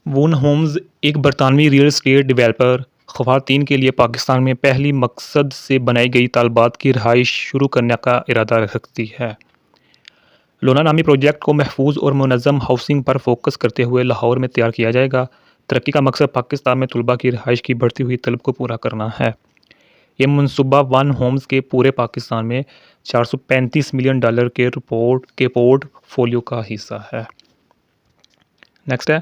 वुन Holmes एक बरतानवी real estate developer ख़वातीन के लिए पाकिस्तान में पहली मकसद से बनाई गई तालबात की रिहाइश शुरू करने का इरादा रखती है। लोना नामी प्रोजेक्ट को महफूज और मुनज़्ज़म हाउसिंग पर फोकस करते हुए लाहौर में तैयार किया जाएगा। तरक्की का मकसद पाकिस्तान में तलबा की रिहाइश की बढ़ती हुई तलब को पूरा करना है। ये मनसूबा वन होम्स के पूरे पाकिस्तान में $435 मिलियन के पोर्टफोलियो का हिस्सा है। नेक्स्ट है,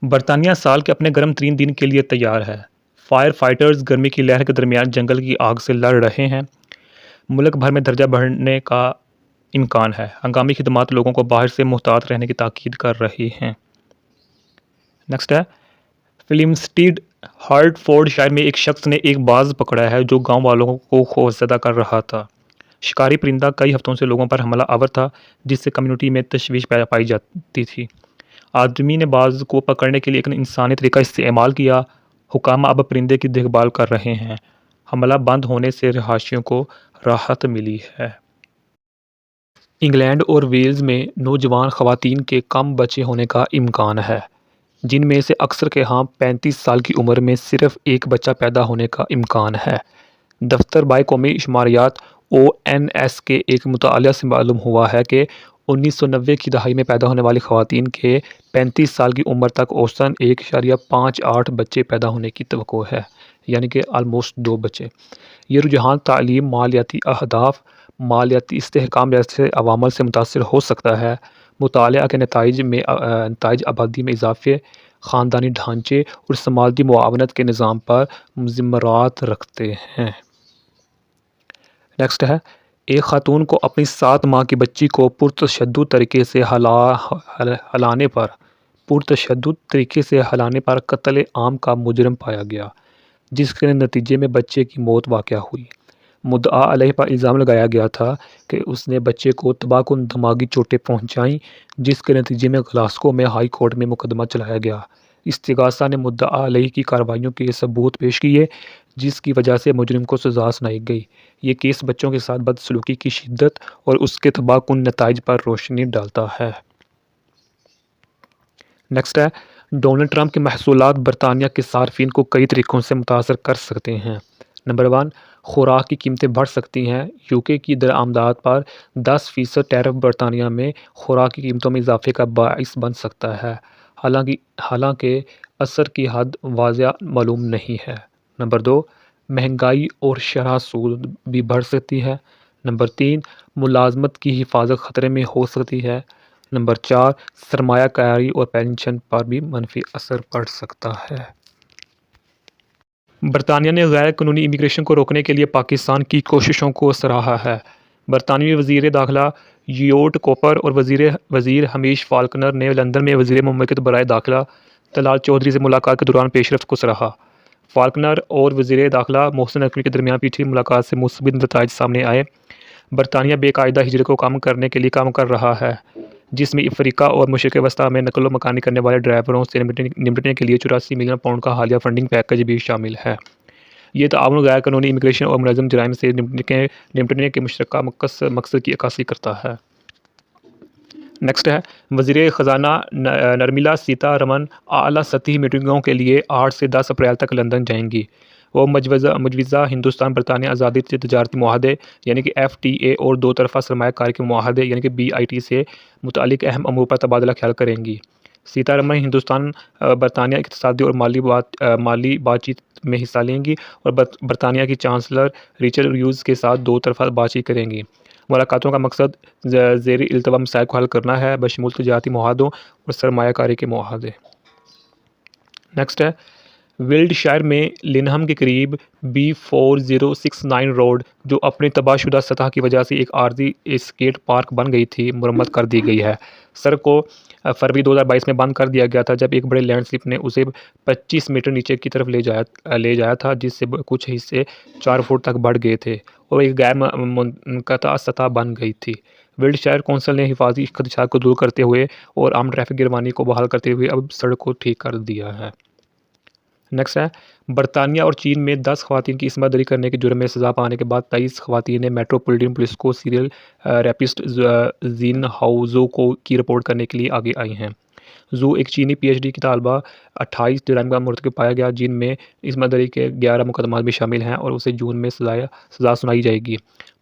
बरतानिया साल के अपने गर्म तरीन दिन के लिए तैयार है। फायर फाइटर्स गर्मी की लहर के दरमियान जंगल की आग से लड़ रहे हैं। मुल्क भर में दर्जा बढ़ने का इम्कान है। हंगामी खिदमात लोगों को बाहर से मुहतात रहने की ताकीद कर रही हैं। नेक्स्ट है, फिल्मस्टीड हर्टफोर्डशायर में एक शख्स ने एक बाज पकड़ा है जो गांव वालों को खौफजदा कर रहा था। शिकारी परिंदा कई हफ्तों से लोगों पर हमला आवर था, जिससे कम्युनिटी में तशवीश पाई जाती थी। आदमी ने बाज को पकड़ने के लिए एक इंसानी तरीका इस्तेमाल किया। हुकामा अब परिंदे की देखभाल कर रहे हैं। हमला बंद होने से रहायशियों को राहत मिली है। इंग्लैंड और वेल्स में नौजवान ख़वातीन के कम बच्चे होने का इम्कान है, जिनमें से अक्सर के यहाँ 35 साल की उम्र में सिर्फ एक बच्चा पैदा होने का इम्कान है। दफ्तर बाय कौमी शुमारियात ONS के एक मुताला से मालूम हुआ है कि 1990 की दहाई में पैदा होने वाली ख़वातीन के 35 साल की उम्र तक औसतन 1.58 बच्चे पैदा होने की तवक्को है, यानी कि आलमोस्ट 2 बच्चे। ये रुझान तालीम, मालियाती अहदाफ, मालियाती इस्तेहकाम जैसे अवामल से मुतासर हो सकता है। मुतालिया के नताइज आबादी में इजाफे, ख़ानदानी ढांचे और समाजी मुआवनत के निज़ाम पर ज़िम्मेदार रखते हैं। नेक्स्ट है, एक खातून को अपनी 7 माह की बच्ची को पुरतशद्दुद तरीके से हलाने पर कत्ल आम का मुजरिम पाया गया, जिसके नतीजे में बच्चे की मौत वाक़या हुई। मुद्दा अलैह पर इल्ज़ाम लगाया गया था कि उसने बच्चे को तबाहकुन दिमागी चोटें पहुँचाईं, जिसके नतीजे में ग्लासगो में हाई कोर्ट में मुकदमा चलाया गया। इस्तिगासा ने मुद्दा अलैह की कार्रवाइयों के सबूत पेश किए, जिसकी वजह से मुजरिम को सज़ा सुनाई गई। ये केस बच्चों के साथ बदसलूकी की शिद्दत और उसके तबाहकुन नताइज पर रोशनी डालता है। नेक्स्ट है, डोनाल्ड ट्रंप के महसूलात बरतानिया के सार्फिन को कई तरीक़ों से मुतासर कर सकते हैं। नंबर 1, खुराक की कीमतें बढ़ सकती हैं। यूके की दरामदात पर 10% टैरिफ बरतानिया में खुराक की कीमतों में इजाफे का बाइस बन सकता है। हालांकि असर की हद वाज़िया मालूम नहीं है। नंबर 2, महंगाई और शरह सूद भी बढ़ सकती है। नंबर 3, मुलाजमत की हिफाजत ख़तरे में हो सकती है। नंबर 4, सरमायाकारी और पेंशन पर भी मनफी असर पड़ सकता है। बरतानिया ने गैर कानूनी इमिग्रेशन को रोकने के लिए पाकिस्तान की कोशिशों को सराहा है। बरतानवी वज़ीर दाखिला योट कोपर और वज़ीर हमीश फाल्कनर ने लंदन में वज़ीर मुमलिकत बराए दाखिला तलाल चौधरी से मुलाकात के दौरान पेशरफ्त को सराहा। फाल्कनर और वज़ीर दाखिला मोहसिन नकवी के दरमियान पीछे मुलाकात से मुस्बित नताइज सामने आए। बरतानिया बेकायदा हिजरत को कम करने के लिए काम कर रहा है, जिसमें अफ्रीका और मशरिक़ वस्ती में नकलो मकानी करने वाले ड्राइवरों से निपटने के लिए £84 मिलियन का हालिया फंडिंग पैकेज भी शामिल है। ये ताउन गैर कानूनी इमिग्रेशन और मुनज़्ज़म जराइम से निपटने के मुश्तरका मकसद की अक्कासी करता है। नेक्स्ट है, वज़ीर ख़ज़ाना नर्मला सीतारमन आला सतही मीटिंगों के लिए 8 से 10 अप्रैल तक लंदन जाएंगी। वो मजवज़ा हिंदुस्तान बरतानिया आज़ादी तजारती मुआहदे यानी कि FTA और दो तरफ़ा सरमायाकारी के मुआहदे यानी कि BIT से मुतालिक अहम अमूर पर तबादला ख्याल करेंगी। सीतारमन हिंदुस्तान बरतानिया इक़्तिसादी और माली बातचीत में हिस्सा लेंगी और बरतानिया की चांसलर रिचर्ड ह्यूज़ के साथ दो तरफ़ा बातचीत करेंगी। मुलाकातों का मकसद ज़ेर इल्तवा मसाइल को हल करना है, बशमूल तजारती मुआहदों और सरमायाकारी के मुआहदे। नेक्स्ट है, विल्डशायर में लिनहम के करीब B4069 रोड, जो अपनी तबाहशुदा सतह की वजह से एक आर्जी स्केट पार्क बन गई थी, मुरम्मत कर दी गई है। सड़क को फरवरी 2022 में बंद कर दिया गया था, जब एक बड़े लैंडस्लिप ने उसे 25 मीटर नीचे की तरफ ले जाया था, जिससे कुछ हिस्से 4 फुट तक बढ़ गए थे और एक गैर मुनक़ता सतह बन गई थी। विल्डशायर कौंसिल ने हिफाजी खदशात को दूर करते हुए और आम ट्रैफिक गिरवानी को बहाल करते हुए अब सड़क को ठीक कर दिया है। नेक्स्ट है, बरतानिया और चीन में 10 ख़वातीन की इस्मत दरी करने के जुर्म में सज़ा पाने के बाद 23 ख़वातीन ने मेट्रोपॉलिटन पुलिस को सीरियल रेपिस्ट जीन हाउजो की रिपोर्ट करने के लिए आगे आई हैं। जू एक चीनी पीएचडी की तालबा 28 जुर्म का मुर्तकब पाया गया, जिनमें इस मदरी के 11 मुकदमात भी शामिल हैं और उसे जून में सज़ा सुनाई जाएगी।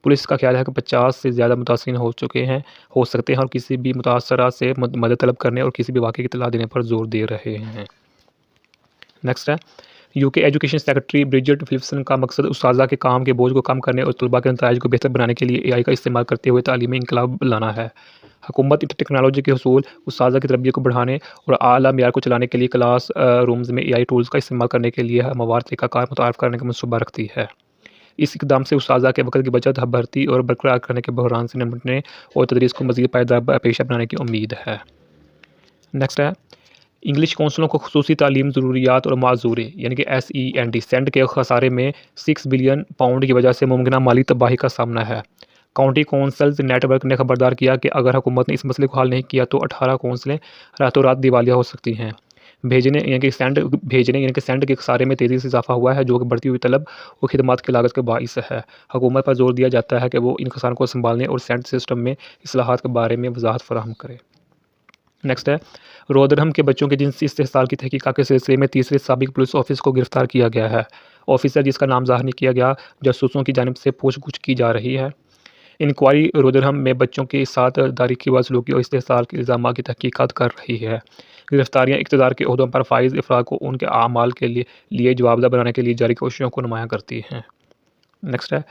पुलिस का ख्याल है कि 50 से ज़्यादा मुतासिरीन हो सकते हैं और किसी भी मुतासरा से मदद तलब करने और किसी भी वाक़े की इत्तला देने पर जोर दे रहे हैं। नेक्स्ट है, यूके एजुकेशन सेक्रेटरी ब्रिजेट फिलिप्सन का मकसद उस्ताज़ा के काम के बोझ को कम करने और तलबा के नताइज को बेहतर बनाने के लिए एआई का इस्तेमाल करते हुए तालीमी इनकलाब लाना है। हुकूमत टेक्नोलॉजी के हसूल, उस्ताज़ा की तरबियत को बढ़ाने और आला मेयार को चलाने के लिए क्लास रूम्स में एआई टूल्स का इस्तेमाल करने के लिए हमवार तरीक़ाकार मुतारफ़ करने का मनसूबा रखती है। इस इक़दाम से उस्ताज़ा के वक़्त की बचत, भर्ती और बरकरार करने के बहरान से निपटने और तदरीस को मज़ीद पायदार पेशा बनाने की उम्मीद है। नेक्स्ट है, इंग्लिश कौंसलों को खुसूसी तालीम ज़रूरियात और माजूरे यानी कि SEND के खसारे में 6 बिलियन पाउंड की वजह से मुमकिन माली तबाही का सामना है। काउंटी कौंसल्स नेटवर्क ने खबरदार किया कि अगर हुकूमत ने इस मसले को हल नहीं किया तो 18 कौंसलें रातों रात दिवालिया हो सकती हैं। भेजने यानी कि सेंड के खसारे में तेज़ी से इजाफा हुआ है, जो कि बढ़ती हुई तलब और खिदमात की लागत का बाइस है। हुकूमत पर जोर दिया जाता है कि वो इन खसारों को संभालने और सेंड सिस्टम में इस्लाहात के बारे में वजाहत फराहम करे। नेक्स्ट है, रोदरहम के बच्चों के जिनसी इस्तेहसाल की तहकीकात के सिलसिले में तीसरे साबिक पुलिस ऑफिस को गिरफ्तार किया गया है। ऑफिसर, जिसका नाम ज़ाहिर नहीं किया गया, जासूसों की जानिब से पूछगछ की जा रही है। इंक्वायरी रोदरहम में बच्चों के साथ तारीखी बदसलूकी और इस्तेहसाल के इल्ज़ामात की तहकीकात कर रही है। गिरफ्तारियाँ इक़्तिदार के ओहदों पर फाइज अफराद को उनके आमाल के लिए जवाबदेह बनाने के लिए जारी कोशिशों को नुमायाँ करती हैं। नेक्स्ट है,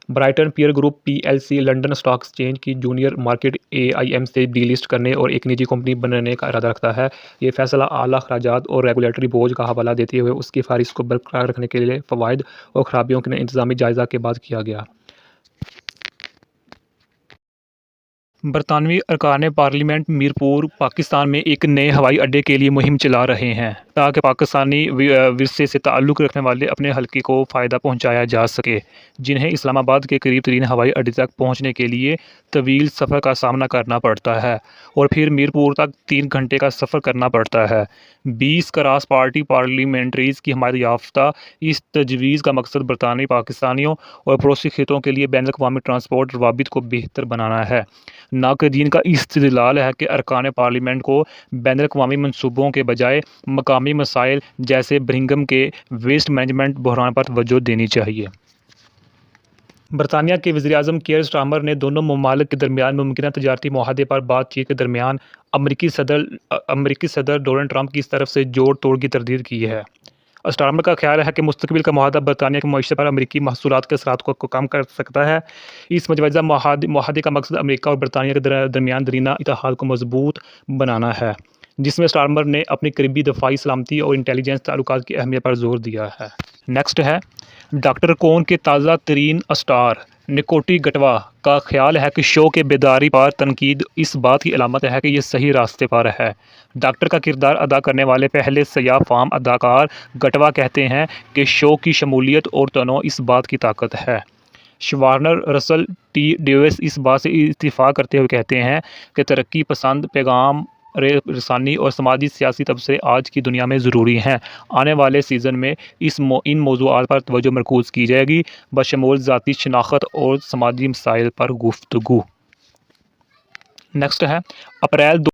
Brighton Pier group PLC London stock exchange की जूनियर मार्केट AIM से डीलिस्ट करने और एक निजी कंपनी बनने का इरादा रखता है। ये फैसला आला अखराजात और रेगुलेटरी बोझ का हवाला देते हुए उसकी फहरिस्त को बरकरार रखने के लिए फ़वाइद और खराबियों के इंतज़ामी जायज़ा के बाद किया गया। बरतानवी अरकान पार्लियामेंट मीरपुर पाकिस्तान में एक नए हवाई अड्डे के लिए मुहिम चला रहे हैं ताकि पाकिस्तानी विरसे से ताल्लुक़ रखने वाले अपने हल्के को फ़ायदा पहुंचाया जा सके, जिन्हें इस्लामाबाद के करीब तरीन हवाई अड्डे तक पहुंचने के लिए तवील सफ़र का सामना करना पड़ता है और फिर मीरपुर तक 3 घंटे का सफ़र करना पड़ता है। 20 क्रॉस पार्टी पार्लियामेंट्रीज़ की हमायत याफ्ता इस तजवीज़ का मकसद बरतानवी पाकिस्तानियों और पड़ोसी खित्तों के लिए बैनुल-अक़वामी ट्रांसपोर्ट रवाबित को बेहतर बनाना है। नाक़दीन का इस्तदलाल है कि अरकान पार्लियामेंट को बैनुल-अक़वामी मनसूबों के बजाय मकामी मसाइल जैसे बर्मिंघम के वेस्ट मैनेजमेंट बहरान पर तवज्जो देनी चाहिए। बरतानिया के वज़ीर-ए-आज़म कीयर स्टारमर ने दोनों ममालिक के दरमियान मुमकिन तजारती मुआहदे पर बातचीत के दरमियान अमरीकी सदर डोनाल्ड ट्रंप की तरफ से जोड़ तोड़ की तरदीद की है। स्टारमर का ख्याल है कि मुस्तकबिल का मुआहदा बरतानिया की मईशत पर अमरीकी महसूलात के असरात को कम कर सकता है। इस मुजवज़ा मुआहदे का मकसद अमरीका और बरतानिया के दरमियान दरीना इत्तेहाद को मजबूत बनाना है, जिसमें स्टारमर ने अपनी करीबी दफ़ाई, सलामती और इंटेलिजेंस ताल्लुकात की अहमियत पर जोर दिया है। नेक्स्ट है, डॉक्टर कौन के ताज़ा तरीन स्टार निकोटी गटवा का ख्याल है कि शो के बेदारी पर तनकीद इस बात की अलामत है कि यह सही रास्ते पर है। डॉक्टर का किरदार अदा करने वाले पहले सयाह फाम अदाकार गटवा कहते हैं कि शो की शमूलियत और तनों इस बात की ताकत है। शवार्नर रसल T. डेविस इस बात से इत्तिफाक करते हुए कहते हैं कि तरक्की पसंद पैगाम रसानी और समाजी सियासी तबसरे आज की दुनिया में ज़रूरी हैं। आने वाले सीज़न में इन मौज़ूआत पर तवज्जो मरकूज़ की जाएगी, बशमूल ज़ाती शनाख्त और समाजी मसाइल पर गुफ्तगू। नेक्स्ट है, अप्रैल